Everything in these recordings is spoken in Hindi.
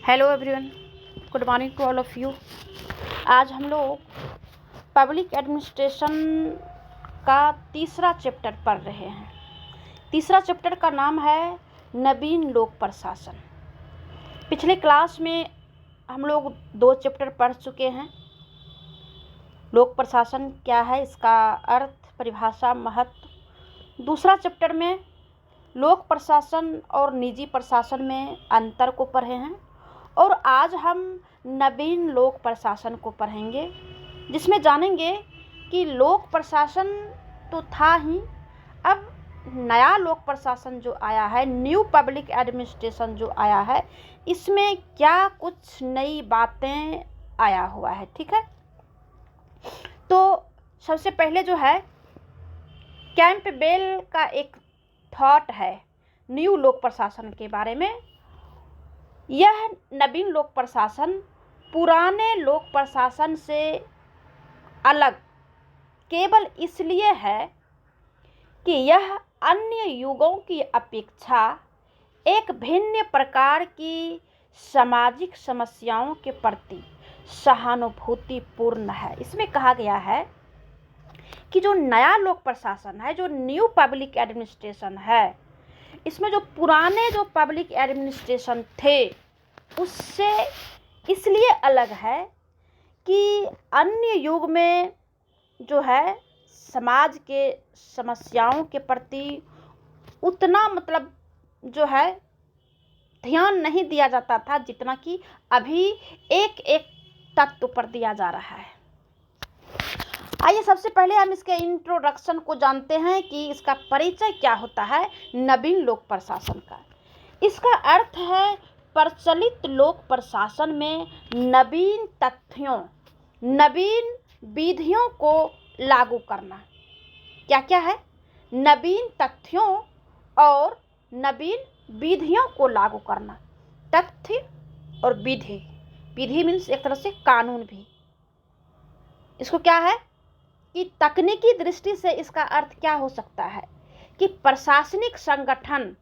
Hello everyone, good morning to all of you. आज हम लोग पब्लिक एडमिनिस्ट्रेशन का तीसरा चैप्टर पढ़ रहे हैं। तीसरा चैप्टर का नाम है नवीन लोक प्रशासन। पिछले क्लास में हम लोग 2 चैप्टर पढ़ चुके हैं। लोक प्रशासन क्या है, इसका अर्थ, परिभाषा, महत्व। दूसरा चैप्टर में लोक प्रशासन और निजी प्रशासन में अंतर को पढ़े हैं और आज हम नवीन लोक प्रशासन को पढ़ेंगे, जिसमें जानेंगे कि लोक प्रशासन तो था ही, अब नया लोक प्रशासन जो आया है, न्यू पब्लिक एडमिनिस्ट्रेशन जो आया है, इसमें क्या कुछ नई बातें आया हुआ है। ठीक है, तो सबसे पहले जो है कैंपबेल का एक थॉट है न्यू लोक प्रशासन के बारे में। यह नवीन लोक प्रशासन पुराने लोक प्रशासन से अलग केवल इसलिए है कि यह अन्य युगों की अपेक्षा एक भिन्न प्रकार की सामाजिक समस्याओं के प्रति सहानुभूतिपूर्ण है। इसमें कहा गया है कि जो नया लोक प्रशासन है, जो न्यू पब्लिक एडमिनिस्ट्रेशन है, इसमें जो पुराने जो पब्लिक एडमिनिस्ट्रेशन थे उससे इसलिए अलग है कि अन्य युग में जो है समाज के समस्याओं के प्रति उतना जो है ध्यान नहीं दिया जाता था जितना कि अभी एक एक तत्व पर दिया जा रहा है। आइए सबसे पहले हम इसके इंट्रोडक्शन को जानते हैं कि इसका परिचय क्या होता है नवीन लोक प्रशासन का। इसका अर्थ है प्रचलित लोक प्रशासन में नवीन तथ्यों, नवीन विधियों को लागू करना। क्या क्या है? नवीन तथ्यों और नवीन विधियों को लागू करना। तथ्य और विधि, विधि मीन्स एक तरह से कानून भी। इसको क्या है कि तकनीकी दृष्टि से इसका अर्थ क्या हो सकता है कि प्रशासनिक संगठन,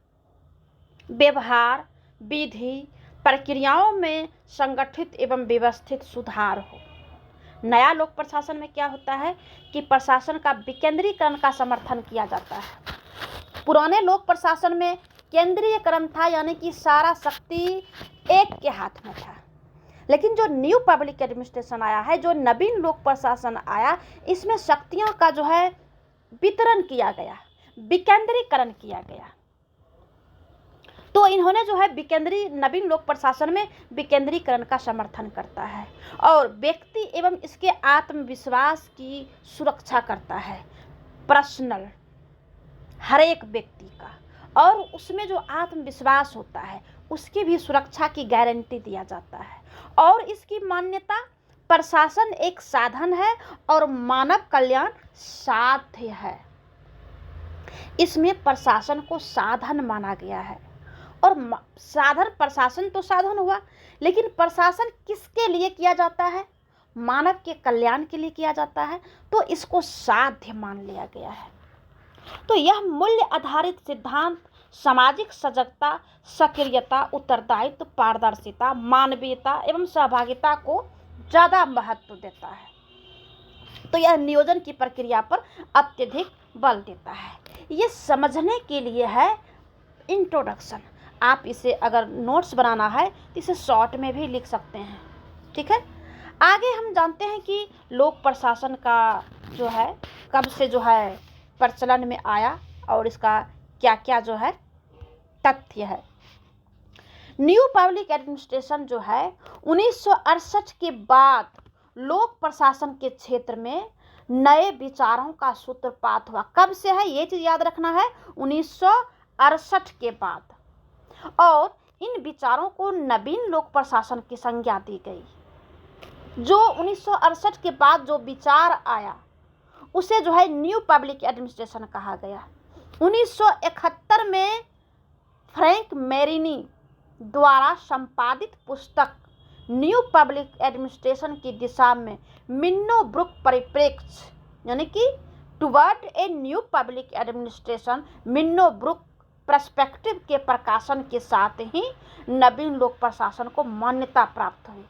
व्यवहार, विधि, प्रक्रियाओं में संगठित एवं व्यवस्थित सुधार हो। नया लोक प्रशासन में क्या होता है कि प्रशासन का विकेंद्रीकरण का समर्थन किया जाता है। पुराने लोक प्रशासन में केंद्रीयकरण था, यानी कि सारा शक्ति एक के हाथ में था। लेकिन जो न्यू पब्लिक एडमिनिस्ट्रेशन आया है, जो नवीन लोक प्रशासन आया, इसमें शक्तियों का जो है वितरण किया गया, विकेंद्रीकरण किया गया। तो इन्होंने जो है नवीन लोक प्रशासन में विकेंद्रीकरण का समर्थन करता है और व्यक्ति एवं इसके आत्मविश्वास की सुरक्षा करता है, पर्सनल, हर एक व्यक्ति का, और उसमें जो आत्मविश्वास होता है उसकी भी सुरक्षा की गारंटी दिया जाता है। और इसकी मान्यता प्रशासन एक साधन है और मानव कल्याण साध्य है। इसमें प्रशासन को साधन माना गया है और साधन, प्रशासन तो साधन हुआ, लेकिन प्रशासन किसके लिए किया जाता है? मानव के कल्याण के लिए किया जाता है, तो इसको साध्य मान लिया गया है। तो यह मूल्य आधारित सिद्धांत सामाजिक सजगता, सक्रियता, उत्तरदायित्व, पारदर्शिता, मानवीयता एवं सहभागिता को ज़्यादा महत्व देता है। तो यह नियोजन की प्रक्रिया पर अत्यधिक बल देता है। ये समझने के लिए है इंट्रोडक्शन। आप इसे अगर नोट्स बनाना है तो इसे शॉर्ट में भी लिख सकते हैं। ठीक है, आगे हम जानते हैं कि लोक प्रशासन का जो है कब से जो है प्रचलन में आया और इसका क्या क्या जो है तथ्य है। न्यू पब्लिक एडमिनिस्ट्रेशन जो है 1968 के बाद लोक प्रशासन के क्षेत्र में नए विचारों का सूत्रपात हुआ। कब से है ये चीज याद रखना है, 1968 के बाद। और इन विचारों को नवीन लोक प्रशासन की संज्ञा दी गई। जो 1968 के बाद जो विचार आया उसे जो है न्यू पब्लिक एडमिनिस्ट्रेशन कहा गया। 1971 में फ्रैंक मेरिनी द्वारा संपादित पुस्तक न्यू पब्लिक एडमिनिस्ट्रेशन की दिशा में मिन्नो ब्रुक परिप्रेक्ष्य, यानी कि toward a new public administration, Minnowbrook perspective के प्रकाशन के साथ ही नवीन लोक प्रशासन को मान्यता प्राप्त हुई।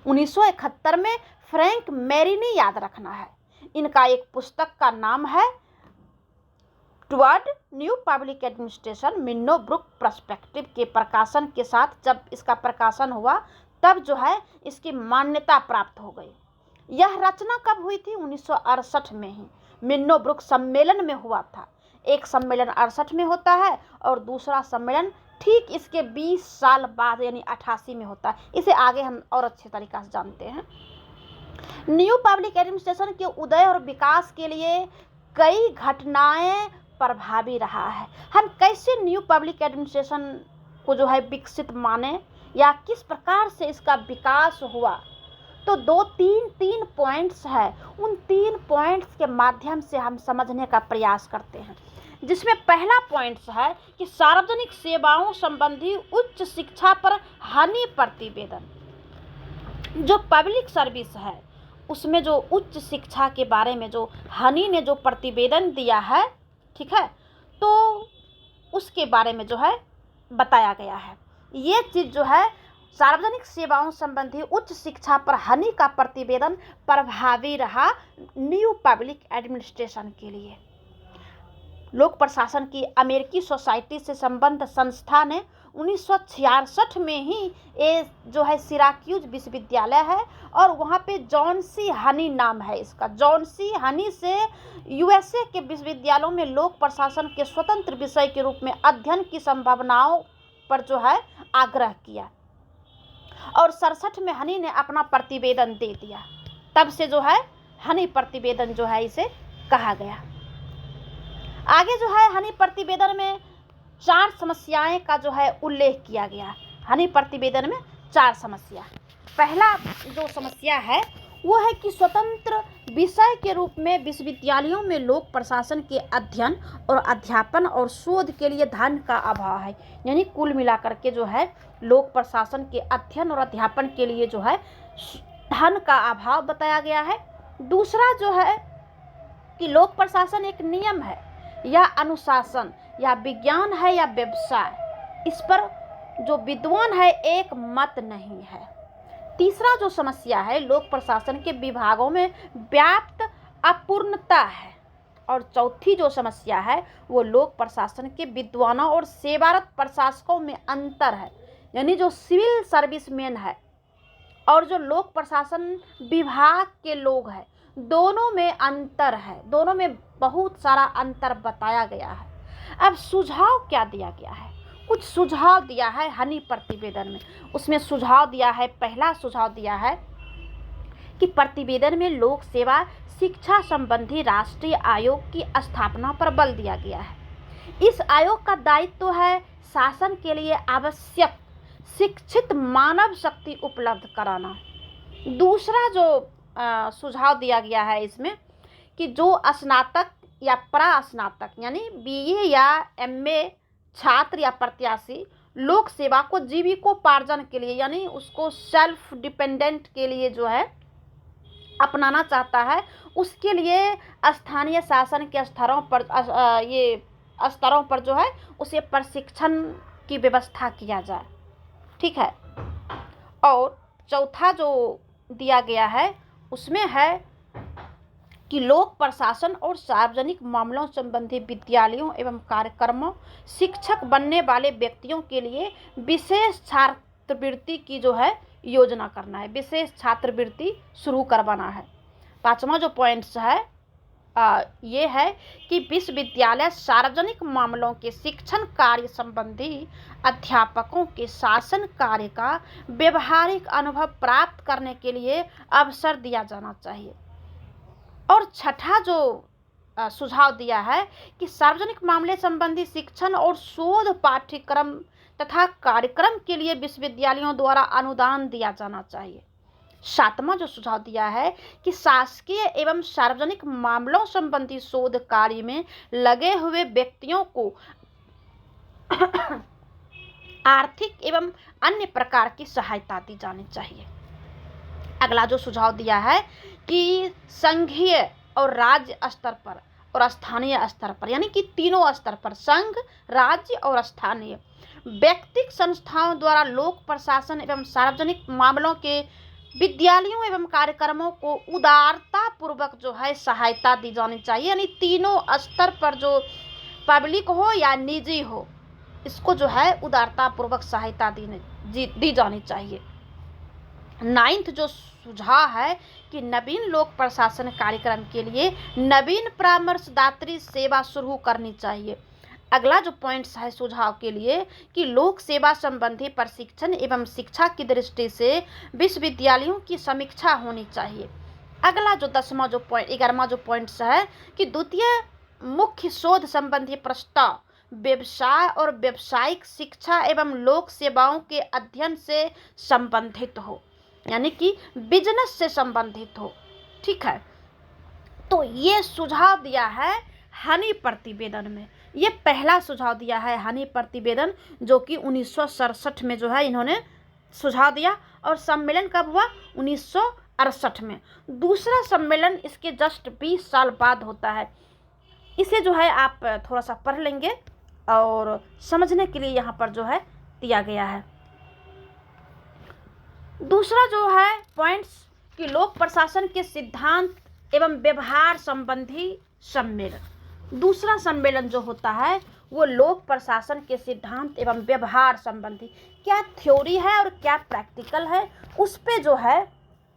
1971 में फ्रैंक मेरिनी, याद रखना है, इनका एक पुस्तक का नाम है toward new public administration, Minnowbrook perspective के प्रकाशन के साथ जब इसका प्रकाशन हुआ तब जो है इसकी मान्यता प्राप्त हो गई। यह रचना कब हुई थी? 1968 में ही मिन्नो ब्रुक सम्मेलन में हुआ था। एक सम्मेलन 68 में होता है और दूसरा सम्मेलन ठीक इसके 20 साल बाद यानी 88 में होता है। इसे आगे हम और अच्छे तरीक़ा से जानते हैं। न्यू पब्लिक एडमिनिस्ट्रेशन के उदय और विकास के लिए कई घटनाएं प्रभावी रहा है। हम कैसे न्यू पब्लिक एडमिनिस्ट्रेशन को जो है विकसित माने या किस प्रकार से इसका विकास हुआ, तो तीन पॉइंट्स है। उन 3 पॉइंट्स के माध्यम से हम समझने का प्रयास करते हैं, जिसमें पहला पॉइंट्स है कि सार्वजनिक सेवाओं संबंधी उच्च शिक्षा पर हानि प्रतिवेदन। जो पब्लिक सर्विस है उसमें जो उच्च शिक्षा के बारे में जो हनी ने जो प्रतिवेदन दिया है, ठीक है, तो उसके बारे में जो है बताया गया है। ये चीज़ जो है सार्वजनिक सेवाओं संबंधी उच्च शिक्षा पर हनी का प्रतिवेदन प्रभावी रहा न्यू पब्लिक एडमिनिस्ट्रेशन के लिए। लोक प्रशासन की अमेरिकी सोसाइटी से संबद्ध संस्था ने 1966 में ही ये जो है सिराक्यूज विश्वविद्यालय है और वहाँ पे जॉन सी हनी नाम है इसका। जॉन सी हनी से यूएसए के विश्वविद्यालयों में लोक प्रशासन के स्वतंत्र विषय के रूप में अध्ययन की संभावनाओं पर जो है आग्रह किया और 67 में हनी ने अपना प्रतिवेदन दे दिया। तब से जो है हनी प्रतिवेदन जो है इसे कहा गया। आगे जो है हनी प्रतिवेदन में 4 समस्याएं का जो है उल्लेख किया गया। हनी प्रतिवेदन में 4 समस्या। पहला जो समस्या है वो है कि स्वतंत्र विषय के रूप में विश्वविद्यालयों में लोक प्रशासन के अध्ययन और अध्यापन और शोध के लिए धन का अभाव है। यानी कुल मिलाकर के जो है लोक प्रशासन के अध्ययन और अध्यापन के लिए जो है धन का अभाव बताया गया है। दूसरा जो है कि लोक प्रशासन एक नियम है या अनुशासन या विज्ञान है या व्यवसाय, इस पर जो विद्वान है एक मत नहीं है। तीसरा जो समस्या है लोक प्रशासन के विभागों में व्याप्त अपूर्णता है। और चौथी जो समस्या है वो लोक प्रशासन के विद्वानों और सेवारत प्रशासकों में अंतर है। यानी जो सिविल सर्विसमैन है और जो लोक प्रशासन विभाग के लोग हैं, दोनों में अंतर है, दोनों में बहुत सारा अंतर बताया गया है। अब सुझाव क्या दिया गया है? कुछ सुझाव दिया है हनी प्रतिवेदन में। उसमें सुझाव दिया है, पहला सुझाव दिया है कि प्रतिवेदन में लोक सेवा शिक्षा संबंधी राष्ट्रीय आयोग की स्थापना पर बल दिया गया है। इस आयोग का दायित्व है शासन के लिए आवश्यक शिक्षित मानव शक्ति उपलब्ध कराना। दूसरा जो सुझाव दिया गया है इसमें कि जो स्नातक या प्रास्नातक यानी बीए या एमए छात्र या प्रत्याशी लोक सेवा को जीविकोपार्जन के लिए यानी उसको सेल्फ डिपेंडेंट के लिए जो है अपनाना चाहता है, उसके लिए स्थानीय शासन के स्तरों पर जो है उसे प्रशिक्षण की व्यवस्था किया जाए। ठीक है। और चौथा जो दिया गया है उसमें है कि लोक प्रशासन और सार्वजनिक मामलों संबंधी विद्यालयों एवं कार्यक्रमों शिक्षक बनने वाले व्यक्तियों के लिए विशेष छात्रवृत्ति की जो है योजना करना है, विशेष छात्रवृत्ति शुरू करवाना है। 5वां जो पॉइंट्स है ये है कि विश्वविद्यालय सार्वजनिक मामलों के शिक्षण कार्य संबंधी अध्यापकों के शासन कार्य का व्यवहारिक अनुभव प्राप्त करने के लिए अवसर दिया जाना चाहिए। और छठा जो सुझाव दिया है कि सार्वजनिक मामले संबंधी शिक्षण और शोध पाठ्यक्रम तथा कार्यक्रम के लिए विश्वविद्यालयों द्वारा अनुदान दिया जाना चाहिए। 7वां जो सुझाव दिया है कि शासकीय एवं सार्वजनिक मामलों संबंधी शोध कार्य में लगे हुए व्यक्तियों को आर्थिक एवं अन्य प्रकार की सहायता दी जानी चाहिए। अगला जो सुझाव दिया है कि संघीय और राज्य स्तर पर और स्थानीय स्तर पर, यानी कि तीनों स्तर पर, संघ, राज्य और स्थानीय व्यक्तिगत संस्थाओं द्वारा लोक प्रशासन एवं सार्वजनिक मामलों के विद्यालयों एवं कार्यक्रमों को उदारता पूर्वक जो है सहायता दी जानी चाहिए। यानी तीनों स्तर पर, जो पब्लिक हो या निजी हो, इसको जो है उदारता पूर्वक सहायता दी जानी चाहिए। 9वां जो सुझाव है कि नवीन लोक प्रशासन कार्यक्रम के लिए नवीन परामर्शदात्री सेवा शुरू करनी चाहिए। अगला जो पॉइंट्स है सुझाव के लिए कि लोक सेवा संबंधी प्रशिक्षण एवं शिक्षा की दृष्टि से विश्वविद्यालयों की समीक्षा होनी चाहिए। अगला जो 11वां जो पॉइंट्स है कि द्वितीय मुख्य शोध संबंधी प्रस्ताव व्यवसाय और व्यावसायिक शिक्षा एवं लोक सेवाओं के अध्ययन से संबंधित हो, यानी कि बिजनेस से संबंधित हो। ठीक है, तो ये सुझाव दिया है हनी प्रतिवेदन में। ये पहला सुझाव दिया है हनी प्रतिवेदन, जो कि 1967 में जो है इन्होंने सुझाव दिया, और सम्मेलन कब हुआ? 1968 में। दूसरा सम्मेलन इसके जस्ट 20 साल बाद होता है। इसे जो है आप थोड़ा सा पढ़ लेंगे और समझने के लिए यहाँ पर जो है दिया गया है। दूसरा जो है पॉइंट्स कि लोक प्रशासन के सिद्धांत एवं व्यवहार संबंधी सम्मेलन। दूसरा सम्मेलन जो होता है वो लोक प्रशासन के सिद्धांत एवं व्यवहार संबंधी, क्या थ्योरी है और क्या प्रैक्टिकल है, उस पे जो है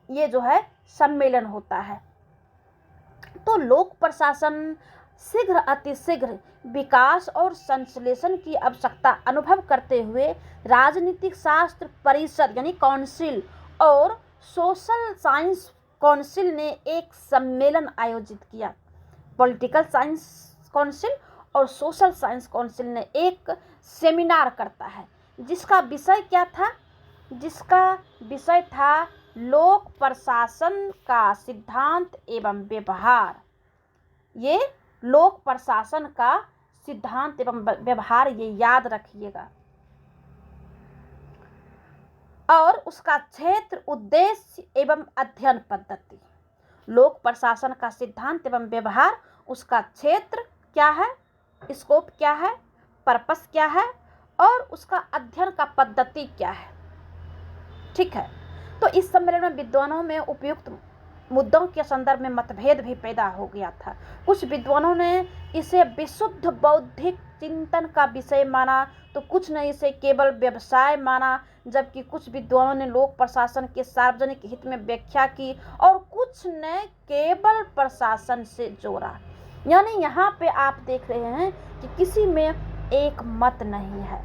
ये जो है सम्मेलन होता है। तो लोक प्रशासन शीघ्र अतिशीघ्र विकास और संश्लेषण की आवश्यकता अनुभव करते हुए राजनीतिक शास्त्र परिषद यानी काउंसिल और सोशल साइंस काउंसिल ने एक सम्मेलन आयोजित किया। पॉलिटिकल साइंस काउंसिल और सोशल साइंस काउंसिल ने एक सेमिनार करता है, जिसका विषय क्या था? जिसका विषय था लोक प्रशासन का सिद्धांत एवं व्यवहार। ये लोक प्रशासन का सिद्धांत एवं व्यवहार, ये याद रखिएगा। और उसका क्षेत्र, उद्देश्य एवं अध्ययन पद्धति। लोक प्रशासन का सिद्धांत एवं व्यवहार, उसका क्षेत्र क्या है, स्कोप क्या है, पर्पस क्या है, और उसका अध्ययन का पद्धति क्या है। ठीक है, तो इस सम्मेलन में विद्वानों में उपयुक्त मुद्दों के संदर्भ में मतभेद भी पैदा हो गया था। कुछ विद्वानों ने इसे विशुद्ध बौद्धिक चिंतन का विषय माना, तो कुछ ने इसे केवल व्यवसाय माना, जबकि कुछ विद्वानों ने लोक प्रशासन के सार्वजनिक हित में व्याख्या की और कुछ ने केवल प्रशासन से जोड़ा। यानी यहाँ पे आप देख रहे हैं कि किसी में एक मत नहीं है।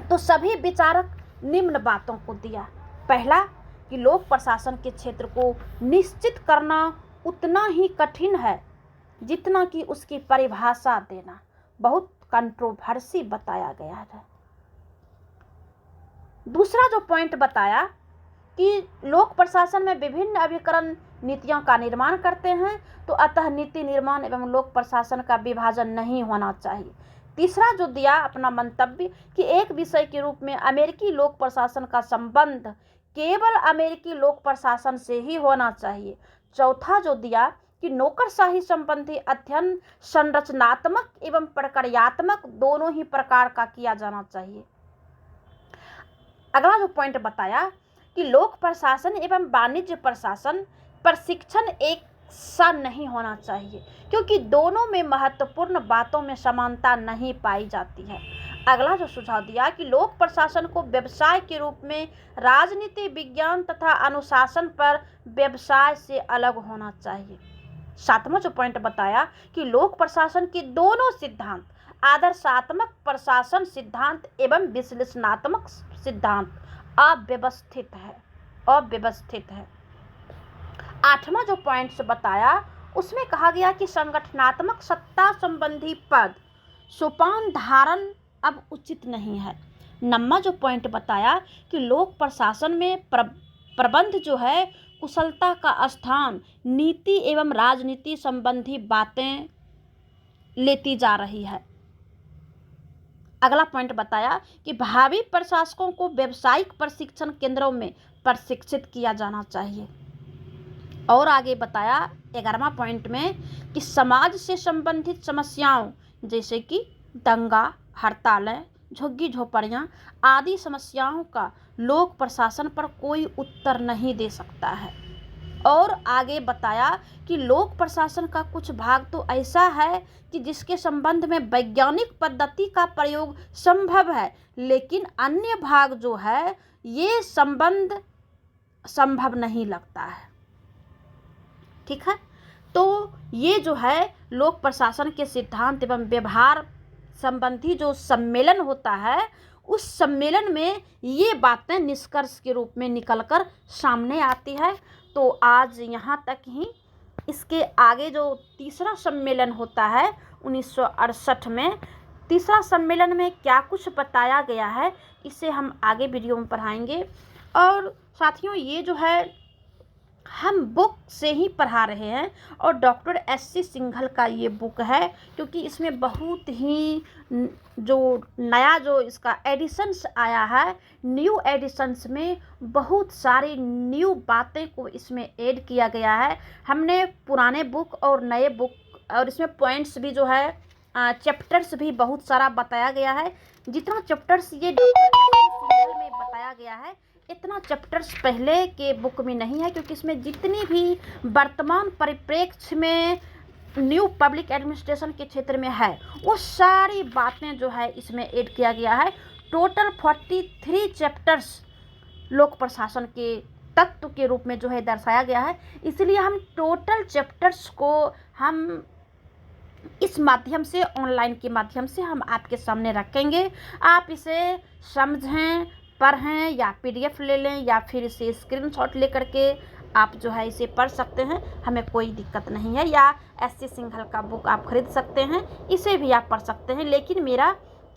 तो सभी विचारक निम्न बातों को दिया। पहला कि लोक प्रशासन के क्षेत्र को निश्चित करना उतना ही कठिन है जितना कि उसकी परिभाषा देना। बहुत कंट्रोवर्सी बताया गया है। दूसरा जो पॉइंट बताया कि लोक प्रशासन में विभिन्न अभिकरण नीतियों का निर्माण करते हैं, तो अतः नीति निर्माण एवं लोक प्रशासन का विभाजन नहीं होना चाहिए। तीसरा जो दिया अपना मंतव्य कि एक विषय के रूप में अमेरिकी लोक प्रशासन का संबंध केवल अमेरिकी लोक प्रशासन से ही होना चाहिए। चौथा जो दिया कि नौकरशाही संबंधी अध्ययन संरचनात्मक एवं प्रक्रियात्मक दोनों ही प्रकार का किया जाना चाहिए। अगला जो पॉइंट बताया कि लोक प्रशासन एवं वाणिज्य प्रशासन प्रशिक्षण एक सा नहीं होना चाहिए, क्योंकि दोनों में महत्वपूर्ण बातों में समानता नहीं पाई जाती है। अगला जो सुझाव दिया कि लोक प्रशासन को व्यवसाय के रूप में राजनीति, विज्ञान तथा अनुशासन पर व्यवसाय से अलग होना चाहिए। सातवां जो पॉइंट बताया कि लोक प्रशासन के दोनों सिद्धांत, आदर्शात्मक प्रशासन सिद्धांत एवं विश्लेषणात्मक सिद्धांत अव्यवस्थित है। आठवां जो पॉइंट्स बताया उसमें कहा गया कि संगठनात्मक सत्ता संबंधी पद सोपान धारण अब उचित नहीं है। नौवां जो पॉइंट बताया कि लोक प्रशासन में प्रबंध जो है कुशलता का स्थान नीति एवं राजनीति संबंधी बातें लेती जा रही है। अगला पॉइंट बताया कि भावी प्रशासकों को व्यावसायिक प्रशिक्षण केंद्रों में प्रशिक्षित किया जाना चाहिए। और आगे बताया 11वां पॉइंट में कि समाज से संबंधित समस्याओं जैसे कि दंगा, हड़तालें, झुग्गी झोपड़ियां आदि समस्याओं का लोक प्रशासन पर कोई उत्तर नहीं दे सकता है। और आगे बताया कि लोक प्रशासन का कुछ भाग तो ऐसा है कि जिसके संबंध में वैज्ञानिक पद्धति का प्रयोग संभव है, लेकिन अन्य भाग जो है ये संबंध संभव नहीं लगता है। ठीक है, तो ये जो है लोक प्रशासन के सिद्धांत एवं व्यवहार संबंधी जो सम्मेलन होता है, उस सम्मेलन में ये बातें निष्कर्ष के रूप में निकलकर सामने आती है। तो आज यहाँ तक ही। इसके आगे जो तीसरा सम्मेलन होता है 1968 में, तीसरा सम्मेलन में क्या कुछ बताया गया है इसे हम आगे वीडियो में पढ़ाएंगे। और साथियों, ये जो है हम बुक से ही पढ़ा रहे हैं और डॉक्टर एस.सी. सिंघल का ये बुक है, क्योंकि इसमें बहुत ही जो नया जो इसका एडिशंस आया है, न्यू एडिशंस में बहुत सारी न्यू बातें को इसमें ऐड किया गया है। हमने पुराने बुक और नए बुक और इसमें पॉइंट्स भी जो है चैप्टर्स भी बहुत सारा बताया गया है। जितना चैप्टर्स ये डॉक्टर एस.सी. सिंघल में बताया गया है, इतना चैप्टर्स पहले के बुक में नहीं है, क्योंकि इसमें जितनी भी वर्तमान परिप्रेक्ष्य में न्यू पब्लिक एडमिनिस्ट्रेशन के क्षेत्र में है वो सारी बातें जो है इसमें ऐड किया गया है। टोटल 43 चैप्टर्स लोक प्रशासन के तत्व के रूप में जो है दर्शाया गया है। इसलिए हम टोटल चैप्टर्स को हम इस माध्यम से, ऑनलाइन के माध्यम से हम आपके सामने रखेंगे। आप इसे समझें, पढ़ें या PDF ले लें या फिर इसे स्क्रीनशॉट ले करके आप जो है इसे पढ़ सकते हैं, हमें कोई दिक्कत नहीं है। या एस.सी. सिंघल का बुक आप खरीद सकते हैं, इसे भी आप पढ़ सकते हैं। लेकिन मेरा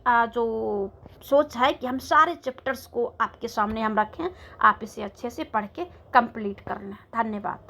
जो सोच है कि हम सारे चैप्टर्स को आपके सामने हम रखें, आप इसे अच्छे से पढ़ के कंप्लीट कर लें। धन्यवाद।